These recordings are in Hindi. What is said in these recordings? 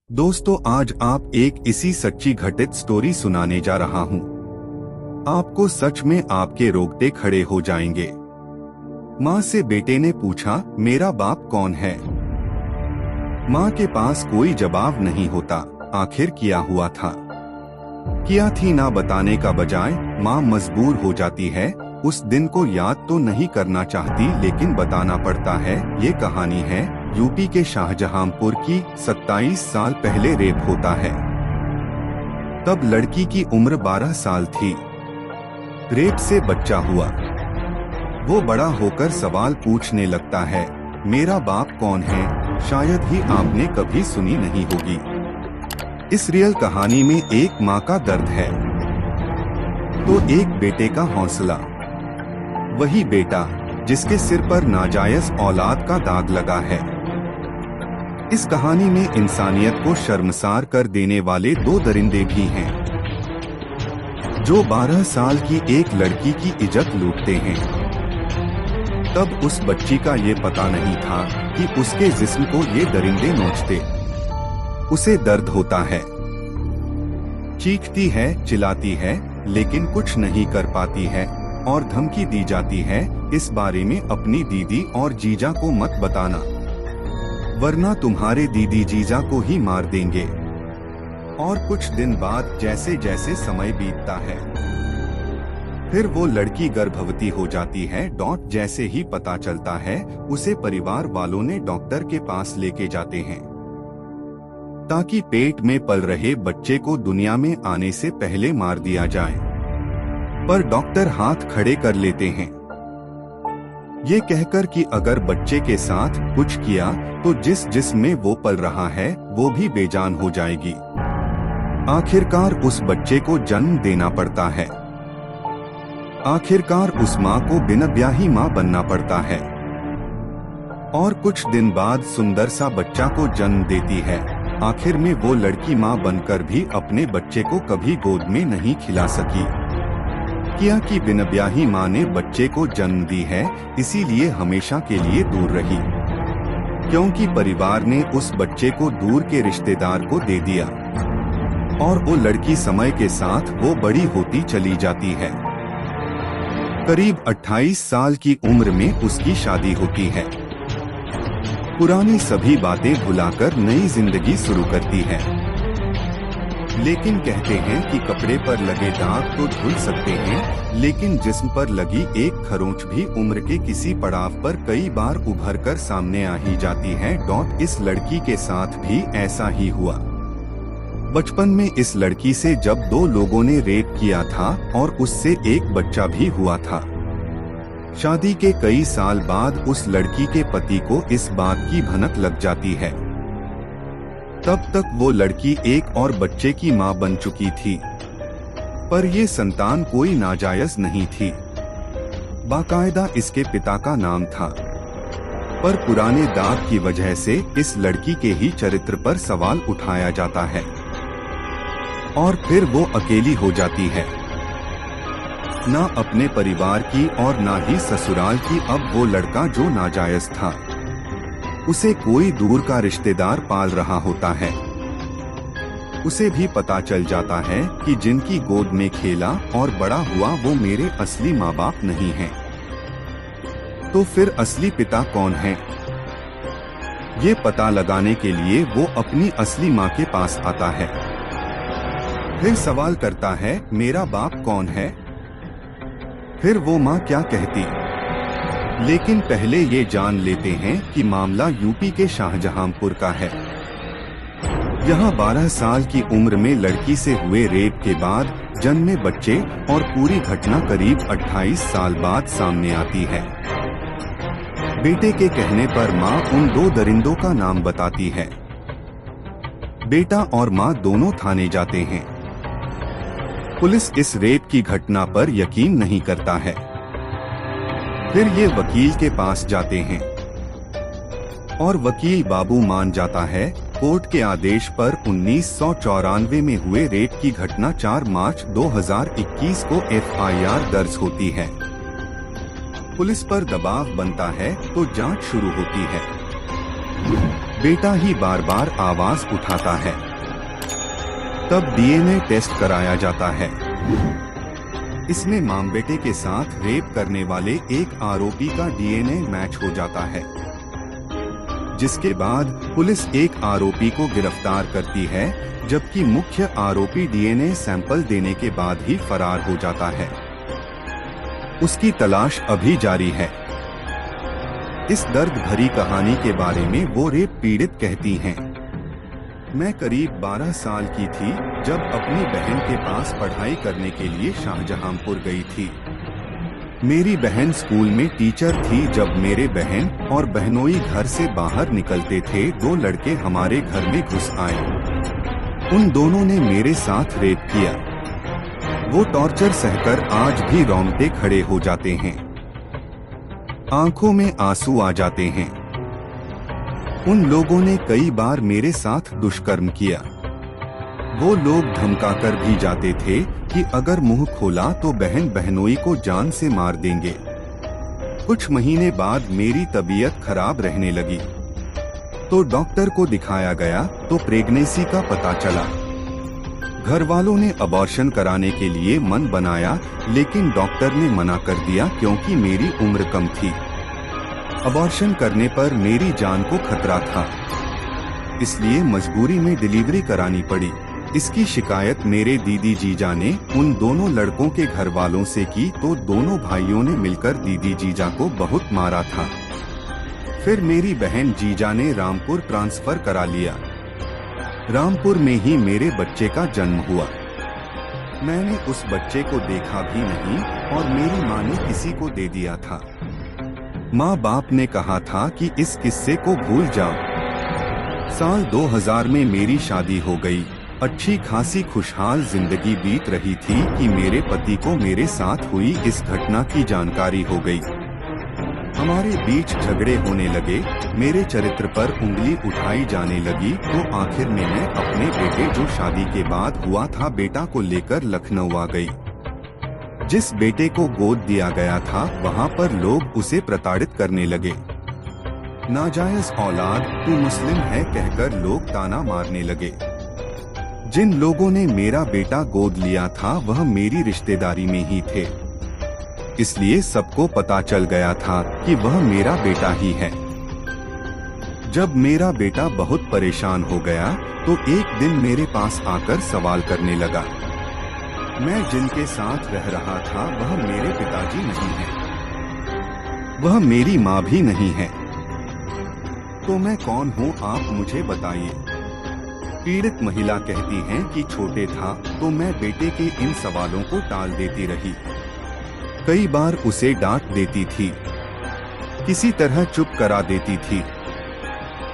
दोस्तों, आज आप एक इसी सच्ची घटित स्टोरी सुनाने जा रहा हूँ। आपको सच में आपके रोंगटे खड़े हो जाएंगे। माँ से बेटे ने पूछा, मेरा बाप कौन है? माँ के पास कोई जवाब नहीं होता। आखिर किया हुआ था, किया थी ना बताने का बजाय माँ मजबूर हो जाती है। उस दिन को याद तो नहीं करना चाहती, लेकिन बताना पड़ता है। ये कहानी है यूपी के शाहजहांपुर की। 27 साल पहले रेप होता है। तब लड़की की उम्र 12 साल थी। रेप से बच्चा हुआ। वो बड़ा होकर सवाल पूछने लगता है, मेरा बाप कौन है? शायद ही आपने कभी सुनी नहीं होगी। इस रियल कहानी में एक माँ का दर्द है तो एक बेटे का हौसला। वही बेटा जिसके सिर पर नाजायज औलाद का दाग लगा है। इस कहानी में इंसानियत को शर्मसार कर देने वाले दो दरिंदे भी हैं, जो 12 साल की एक लड़की की इज्जत लूटते हैं। तब उस बच्ची का ये पता नहीं था कि उसके जिस्म को ये दरिंदे नोचते। उसे दर्द होता है, चीखती है, चिल्लाती है, लेकिन कुछ नहीं कर पाती है और धमकी दी जाती है, इस बारे में अपनी दीदी और जीजा को मत बताना, वरना तुम्हारे दीदी जीजा को ही मार देंगे। और कुछ दिन बाद जैसे जैसे समय बीतता है, फिर वो लड़की गर्भवती हो जाती है। जैसे ही पता चलता है, उसे परिवार वालों ने डॉक्टर के पास लेके जाते हैं, ताकि पेट में पल रहे बच्चे को दुनिया में आने से पहले मार दिया जाए। पर डॉक्टर हाथ खड़े कर लेते हैं, ये कहकर कि अगर बच्चे के साथ कुछ किया तो जिस जिस्म में वो पल रहा है वो भी बेजान हो जाएगी। आखिरकार उस बच्चे को जन्म देना पड़ता है। आखिरकार उस माँ को बिना ब्याही माँ बनना पड़ता है और कुछ दिन बाद सुंदर सा बच्चा को जन्म देती है। आखिर में वो लड़की माँ बनकर भी अपने बच्चे को कभी गोद में नहीं खिला सकी। किया कि बिना ब्याही माँ ने बच्चे को जन्म दी है, इसीलिए हमेशा के लिए दूर रही, क्योंकि परिवार ने उस बच्चे को दूर के रिश्तेदार को दे दिया। और वो लड़की समय के साथ वो बड़ी होती चली जाती है। करीब 28 साल की उम्र में उसकी शादी होती है। पुरानी सभी बातें भुलाकर नई जिंदगी शुरू करती है। लेकिन कहते हैं कि कपड़े पर लगे दाग तो धुल सकते हैं, लेकिन जिस्म पर लगी एक खरोंच भी उम्र के किसी पड़ाव पर कई बार उभर कर सामने आ ही जाती है। इस लड़की के साथ भी ऐसा ही हुआ। बचपन में इस लड़की से जब दो लोगों ने रेप किया था और उससे एक बच्चा भी हुआ था। शादी के कई साल बाद उस लड़की के पति को इस बात की भनक लग जाती है। तब तक वो लड़की एक और बच्चे की मां बन चुकी थी, पर ये संतान कोई नाजायज नहीं थी। बाकायदा इसके पिता का नाम था, पर पुराने दाग की वजह से इस लड़की के ही चरित्र पर सवाल उठाया जाता है और फिर वो अकेली हो जाती है। ना अपने परिवार की और ना ही ससुराल की। अब वो लड़का जो नाजायज था, उसे कोई दूर का रिश्तेदार पाल रहा होता है। उसे भी पता चल जाता है कि जिनकी गोद में खेला और बड़ा हुआ वो मेरे असली माँ बाप नहीं हैं। तो फिर असली पिता कौन है? ये पता लगाने के लिए वो अपनी असली माँ के पास आता है। फिर सवाल करता है, मेरा बाप कौन है? फिर वो माँ क्या कहती? लेकिन पहले ये जान लेते हैं कि मामला यूपी के शाहजहांपुर का है। यहाँ 12 साल की उम्र में लड़की से हुए रेप के बाद जन्मे बच्चे और पूरी घटना करीब 28 साल बाद सामने आती है। बेटे के कहने पर माँ उन दो दरिंदों का नाम बताती है। बेटा और माँ दोनों थाने जाते हैं। पुलिस इस रेप की घटना पर यकीन नहीं करता है। फिर ये वकील के पास जाते हैं और वकील बाबू मान जाता है। कोर्ट के आदेश पर 1994 में हुए रेप की घटना 4 मार्च 2021 को FIR दर्ज होती है। पुलिस पर दबाव बनता है तो जांच शुरू होती है। बेटा ही बार बार आवाज उठाता है। तब डीएनए टेस्ट कराया जाता है। इसमें मां बेटे के साथ रेप करने वाले एक आरोपी का डीएनए मैच हो जाता है, जिसके बाद पुलिस एक आरोपी को गिरफ्तार करती है, जबकि मुख्य आरोपी डीएनए सैंपल देने के बाद ही फरार हो जाता है। उसकी तलाश अभी जारी है। इस दर्द भरी कहानी के बारे में वो रेप पीड़ित कहती हैं, मैं करीब 12 साल की थी जब अपनी बहन के पास पढ़ाई करने के लिए शाहजहांपुर गई थी। मेरी बहन स्कूल में टीचर थी। जब मेरे बहन और बहनोई घर से बाहर निकलते थे, 2 लड़के हमारे घर में घुस आए। उन दोनों ने मेरे साथ रेप किया। वो टॉर्चर सहकर आज भी रोंगटे खड़े हो जाते हैं, आंखों में आंसू आ जाते हैं। उन लोगों ने कई बार मेरे साथ दुष्कर्म किया। वो लोग धमकाकर भी जाते थे कि अगर मुंह खोला तो बहन बहनोई को जान से मार देंगे। कुछ महीने बाद मेरी तबीयत खराब रहने लगी, तो डॉक्टर को दिखाया गया तो प्रेगनेंसी का पता चला। घर वालों ने अबॉर्शन कराने के लिए मन बनाया, लेकिन डॉक्टर ने मना कर दिया क्योंकि मेरी उम्र कम थी। अबॉर्शन करने पर मेरी जान को खतरा था, इसलिए मजबूरी में डिलीवरी करानी पड़ी। इसकी शिकायत मेरे दीदी जीजा ने उन दोनों लड़कों के घर वालों से की, तो दोनों भाइयों ने मिलकर दीदी जीजा को बहुत मारा था। फिर मेरी बहन जीजा ने रामपुर ट्रांसफर करा लिया। रामपुर में ही मेरे बच्चे का जन्म हुआ। मैंने उस बच्चे को देखा भी नहीं और मेरी माँ ने किसी को दे दिया था। माँ बाप ने कहा था कि इस किस्से को भूल जाओ। साल 2000 में मेरी शादी हो गई। अच्छी खासी खुशहाल जिंदगी बीत रही थी कि मेरे पति को मेरे साथ हुई इस घटना की जानकारी हो गई। हमारे बीच झगड़े होने लगे, मेरे चरित्र पर उंगली उठाई जाने लगी, तो आखिर में मैं अपने बेटे, जो शादी के बाद हुआ था, बेटा को लेकर लखनऊ आ गई। जिस बेटे को गोद दिया गया था, वहाँ पर लोग उसे प्रताड़ित करने लगे। नाजायज औलाद, तू मुस्लिम है कहकर लोग ताना मारने लगे। जिन लोगों ने मेरा बेटा गोद लिया था वह मेरी रिश्तेदारी में ही थे, इसलिए सबको पता चल गया था कि वह मेरा बेटा ही है। जब मेरा बेटा बहुत परेशान हो गया तो एक दिन मेरे पास आकर सवाल करने लगा। मैं जिनके साथ रह रहा था वह मेरे पिताजी नहीं है, वह मेरी माँ भी नहीं है, तो मैं कौन हूँ, आप मुझे बताइए। पीड़ित महिला कहती हैं कि छोटे था तो मैं बेटे के इन सवालों को टाल देती रही। कई बार उसे डांट देती थी, किसी तरह चुप करा देती थी,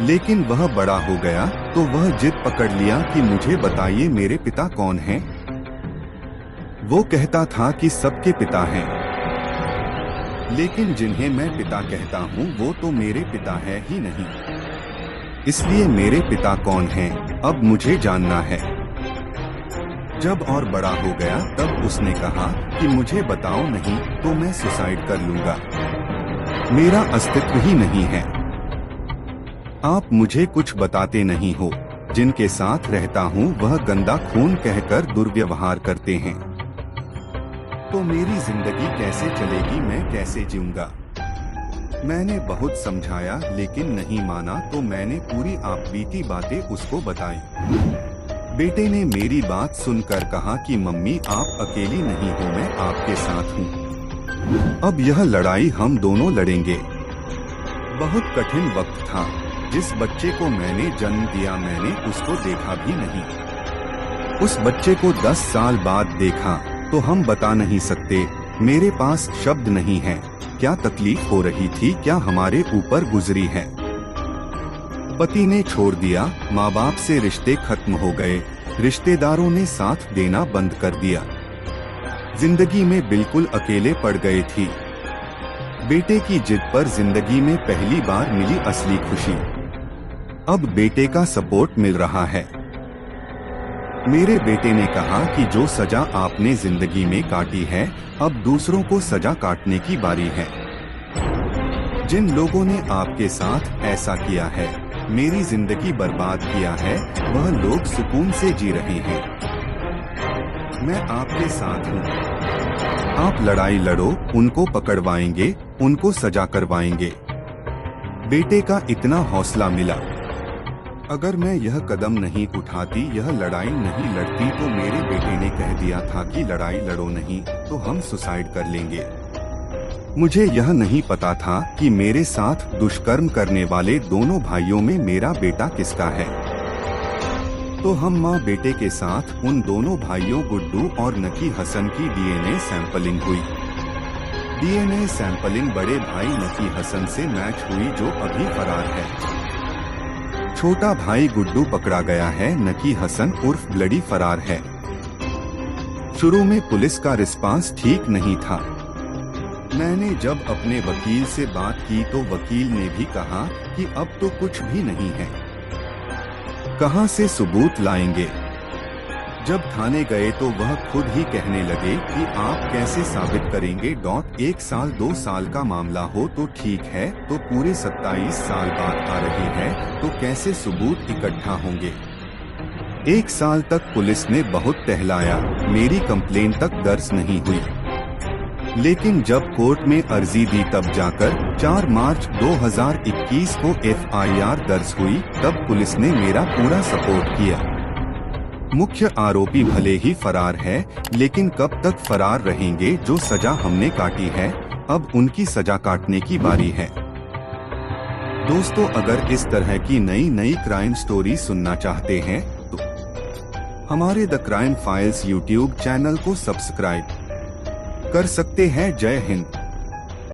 लेकिन वह बड़ा हो गया तो वह जिद पकड़ लिया कि मुझे बताइए मेरे पिता कौन हैं। वो कहता था कि सबके पिता हैं, लेकिन जिन्हें मैं पिता कहता हूँ वो तो मेरे पिता है ही नहीं। इसलिए मेरे पिता कौन हैं, अब मुझे जानना है। जब और बड़ा हो गया तब उसने कहा कि मुझे बताओ, नहीं तो मैं सुसाइड कर लूंगा, मेरा अस्तित्व ही नहीं है। आप मुझे कुछ बताते नहीं हो। जिनके साथ रहता हूँ वह गंदा खून कहकर दुर्व्यवहार करते हैं, तो मेरी जिंदगी कैसे चलेगी, मैं कैसे जीऊंगा। मैंने बहुत समझाया लेकिन नहीं माना, तो मैंने पूरी आपबीती बातें उसको बताई। बेटे ने मेरी बात सुनकर कहा कि मम्मी आप अकेली नहीं हो, मैं आपके साथ हूँ। अब यह लड़ाई हम दोनों लड़ेंगे। बहुत कठिन वक्त था। जिस बच्चे को मैंने जन्म दिया मैंने उसको देखा भी नहीं। उस बच्चे को 10 साल बाद देखा तो हम बता नहीं सकते, मेरे पास शब्द नहीं है। क्या तकलीफ हो रही थी, क्या हमारे ऊपर गुजरी है। पति ने छोड़ दिया, माँ बाप से रिश्ते खत्म हो गए, रिश्तेदारों ने साथ देना बंद कर दिया। जिंदगी में बिल्कुल अकेले पड़ गए थी। बेटे की जिद पर जिंदगी में पहली बार मिली असली खुशी। अब बेटे का सपोर्ट मिल रहा है। मेरे बेटे ने कहा कि जो सजा आपने जिंदगी में काटी है अब दूसरों को सजा काटने की बारी है। जिन लोगों ने आपके साथ ऐसा किया है मेरी जिंदगी बर्बाद किया है, वह लोग सुकून से जी रहे हैं। मैं आपके साथ हूँ। आप लड़ाई लड़ो, उनको पकड़वाएंगे, उनको सजा करवाएंगे। बेटे का इतना हौसला मिला। अगर मैं यह कदम नहीं उठाती, यह लड़ाई नहीं लड़ती, तो मेरे बेटे ने कह दिया था कि लड़ाई लड़ो नहीं तो हम सुसाइड कर लेंगे। मुझे यह नहीं पता था कि मेरे साथ दुष्कर्म करने वाले दोनों भाइयों में मेरा बेटा किसका है। तो हम माँ बेटे के साथ उन दोनों भाइयों गुड्डू और नकी हसन की डीएनए सैंपलिंग हुई। डीएनए सैंपलिंग बड़े भाई नकी हसन से मैच हुई, जो अभी फरार है। छोटा भाई गुड्डू पकड़ा गया है, नकी हसन उर्फ ब्लडी फरार है। शुरू में पुलिस का रिस्पांस ठीक नहीं था। मैंने जब अपने वकील से बात की तो वकील ने भी कहा कि अब तो कुछ भी नहीं है, कहां से सबूत लाएंगे। जब थाने गए तो वह खुद ही कहने लगे कि आप कैसे साबित करेंगे। 1 साल 2 साल का मामला हो तो ठीक है, तो पूरे 27 साल बाद आ रही है तो कैसे सबूत इकट्ठा होंगे। 1 साल तक पुलिस ने बहुत टहलाया, मेरी कंप्लेन तक दर्ज नहीं हुई। लेकिन जब कोर्ट में अर्जी दी तब जाकर 4 मार्च 2021 को FIR दर्ज हुई, तब पुलिस ने मेरा पूरा सपोर्ट किया। मुख्य आरोपी भले ही फरार है, लेकिन कब तक फरार रहेंगे। जो सजा हमने काटी है, अब उनकी सजा काटने की बारी है। दोस्तों, अगर इस तरह की नई क्राइम स्टोरी सुनना चाहते हैं तो हमारे the crime files YouTube channel को सब्सक्राइब कर सकते हैं। जय हिंद।